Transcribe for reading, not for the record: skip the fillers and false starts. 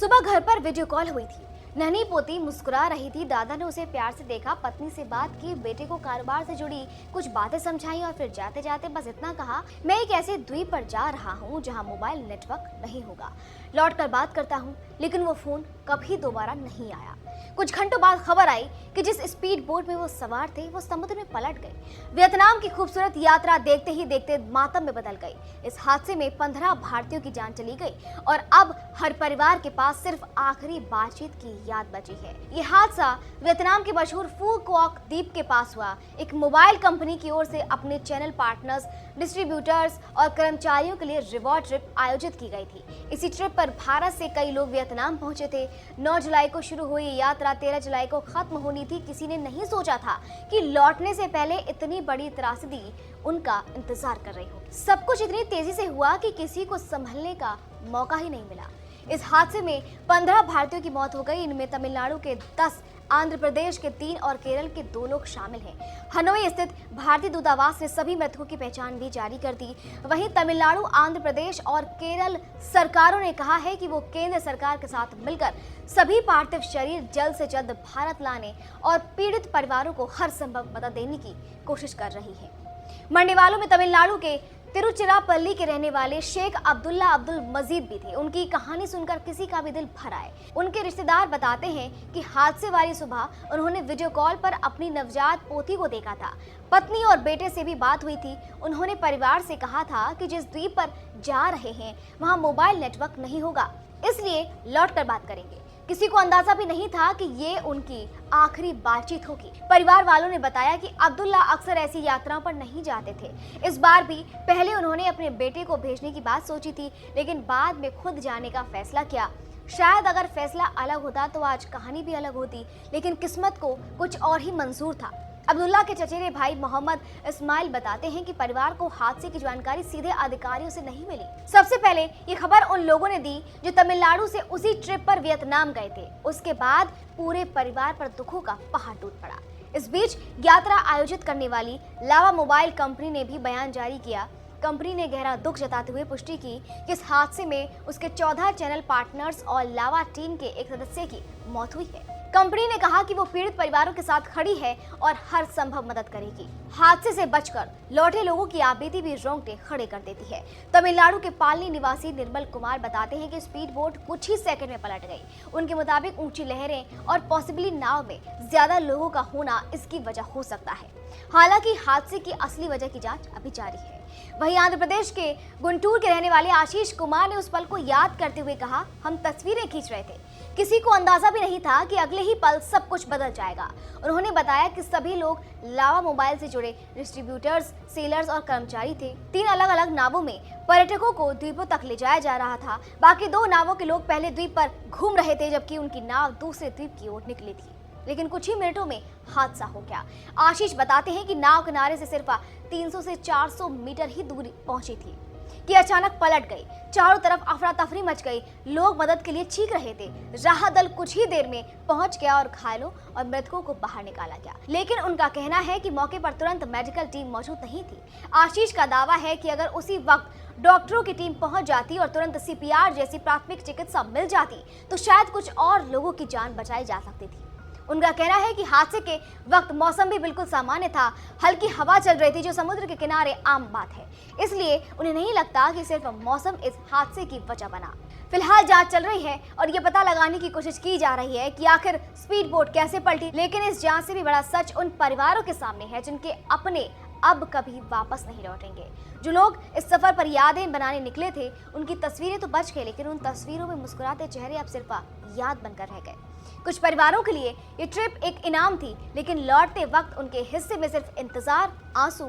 सुबह घर पर वीडियो कॉल हुई थी। नन्ही पोती मुस्कुरा रही थी। दादा ने उसे प्यार से देखा, पत्नी से बात की, बेटे को कारोबार से जुड़ी कुछ बातें समझाई और फिर जाते जाते बस इतना कहा, मैं एक ऐसे द्वीप पर जा रहा हूँ जहाँ मोबाइल नेटवर्क नहीं होगा। लौट कर बात करता हूँ। लेकिन वो फोन कभी दोबारा नहीं आया। कुछ घंटों बाद खबर आई कि जिस स्पीड बोट में वो सवार थे वो समुद्र में पलट गए। वियतनाम की खूबसूरत यात्रा देखते ही देखते मातम में बदल गई। इस हादसे में 15 भारतीयों की जान चली गई और अब हर परिवार के पास सिर्फ आखिरी बातचीत की याद बची है। ये हादसा वियतनाम के मशहूर फू क्वाक द्वीप के पास हुआ। एक मोबाइल कंपनी की ओर से अपने चैनल पार्टनर्स, डिस्ट्रीब्यूटर्स और कर्मचारियों के लिए रिवॉर्ड ट्रिप आयोजित की गई थी। इसी ट्रिप पर भारत से कई लोग वियतनाम पहुंचे थे। 9 जुलाई को शुरू हुई यात्रा 13 जुलाई को खत्म होनी थी। किसी ने नहीं सोचा था कि लौटने से पहले इतनी बड़ी त्रासदी उनका इंतजार कर रही होगी। सब कुछ इतनी तेजी से हुआ कि किसी को संभलने का मौका ही नहीं मिला। इस हादसे में 15 भारतीयों की मौत हो गई। इनमें तमिलनाडु के 10, आंध्र प्रदेश के 3 और केरल के 2 लोग शामिल हैं। हनोई स्थित भारतीय दूतावास ने सभी मृतकों की पहचान भी जारी कर दी। वहीं तमिलनाडु, आंध्र प्रदेश और केरल सरकारों ने कहा है कि वो केंद्र सरकार के साथ मिलकर सभी पार्थिव शरीर जल्द से जल्द भारत लाने और पीड़ित परिवारों को हर संभव मदद देने की कोशिश कर रही है। मरने वालों में तमिलनाडु के तिरुचिरापल्ली के रहने वाले शेख अब्दुल्ला अब्दुल मजीद भी थे। उनकी कहानी सुनकर किसी का भी दिल भर आए। उनके रिश्तेदार बताते हैं कि हादसे वाली सुबह उन्होंने वीडियो कॉल पर अपनी नवजात पोती को देखा था। पत्नी और बेटे से भी बात हुई थी। उन्होंने परिवार से कहा था कि जिस द्वीप पर जा रहे हैं वहां मोबाइल नेटवर्क नहीं होगा, इसलिए लौट कर बात करेंगे। किसी को अंदाजा भी नहीं था कि ये उनकी आखिरी बातचीत होगी। परिवार वालों ने बताया कि अब्दुल्ला अक्सर ऐसी यात्राओं पर नहीं जाते थे। इस बार भी पहले उन्होंने अपने बेटे को भेजने की बात सोची थी, लेकिन बाद में खुद जाने का फैसला किया। शायद अगर फैसला अलग होता तो आज कहानी भी अलग होती, लेकिन किस्मत को कुछ और ही मंजूर था। अब्दुल्ला के चचेरे भाई मोहम्मद इस्माइल बताते हैं कि परिवार को हादसे की जानकारी सीधे अधिकारियों से नहीं मिली। सबसे पहले ये खबर उन लोगों ने दी जो तमिलनाडु से उसी ट्रिप पर वियतनाम गए थे। उसके बाद पूरे परिवार पर दुखों का पहाड़ टूट पड़ा। इस बीच यात्रा आयोजित करने वाली लावा मोबाइल कंपनी ने भी बयान जारी किया। कंपनी ने गहरा दुख जताते हुए पुष्टि की कि इस हादसे में उसके 14 चैनल पार्टनर्स और लावा टीम के एक सदस्य की मौत हुई है। कंपनी ने कहा कि वो पीड़ित परिवारों के साथ खड़ी है और हर संभव मदद करेगी। हादसे से बचकर लौटे लोगों की आबीदी भी रोंगटे खड़े कर देती है। तमिलनाडु के पालनी निवासी निर्मल कुमार बताते हैं कि स्पीड बोट कुछ ही सेकंड में पलट गई। उनके मुताबिक ऊंची लहरें और पॉसिबली नाव में ज्यादा लोगों का होना इसकी वजह हो सकता है। हालांकि हादसे की असली वजह की जांच अभी जारी है। वहीं आंध्र प्रदेश के गुंटूर के रहने वाले आशीष कुमार ने उस पल को याद करते हुए कहा, हम तस्वीरें खींच रहे थे। किसी को अंदाजा भी नहीं था कि अगले ही पल सब कुछ बदल जाएगा। उन्होंने बताया कि सभी लोग लावा मोबाइल से जुड़े डिस्ट्रीब्यूटर्स, सेलर्स और कर्मचारी थे। 3 अलग अलग नावों में पर्यटकों को द्वीपों तक ले जाया जा रहा था। बाकी 2 नावों के लोग पहले द्वीप पर घूम रहे थे, जबकि उनकी नाव दूसरे द्वीप की ओर निकली थी। लेकिन कुछ ही मिनटों में हादसा हो गया। आशीष बताते हैं कि नाव किनारे से सिर्फ 300 से 400 मीटर ही दूरी पहुंची थी कि अचानक पलट गई। चारों तरफ अफरा तफरी मच गई। लोग मदद के लिए चीख रहे थे। राहत दल कुछ ही देर में पहुंच गया और घायलों और मृतकों को बाहर निकाला गया। लेकिन उनका कहना है कि मौके पर तुरंत मेडिकल टीम मौजूद नहीं थी। आशीष का दावा है कि अगर उसी वक्त डॉक्टरों की टीम पहुंच जाती और तुरंत CPR जैसी प्राथमिक चिकित्सा मिल जाती तो शायद कुछ और लोगों की जान बचाई जा सकती थी। उनका कहना है कि हादसे के वक्त मौसम भी बिल्कुल सामान्य था। हल्की हवा चल रही थी, जो समुद्र के किनारे आम बात है। इसलिए उन्हें नहीं लगता कि सिर्फ मौसम इस हादसे की वजह बना। फिलहाल जांच चल रही है और ये पता लगाने की कोशिश की जा रही है कि आखिर स्पीड बोट कैसे पलटी। लेकिन इस जांच से भी बड़ा सच उन परिवारों के सामने है जिनके अपने अब कभी वापस नहीं लौटेंगे। जो लोग इस सफर पर यादें बनाने निकले थे, उनकी तस्वीरें तो बच गई, लेकिन उन तस्वीरों में मुस्कुराते चेहरे अब सिर्फ याद बनकर रह गए। कुछ परिवारों के लिए ये ट्रिप एक इनाम थी, लेकिन लौटते वक्त उनके हिस्से में सिर्फ इंतजार, आंसू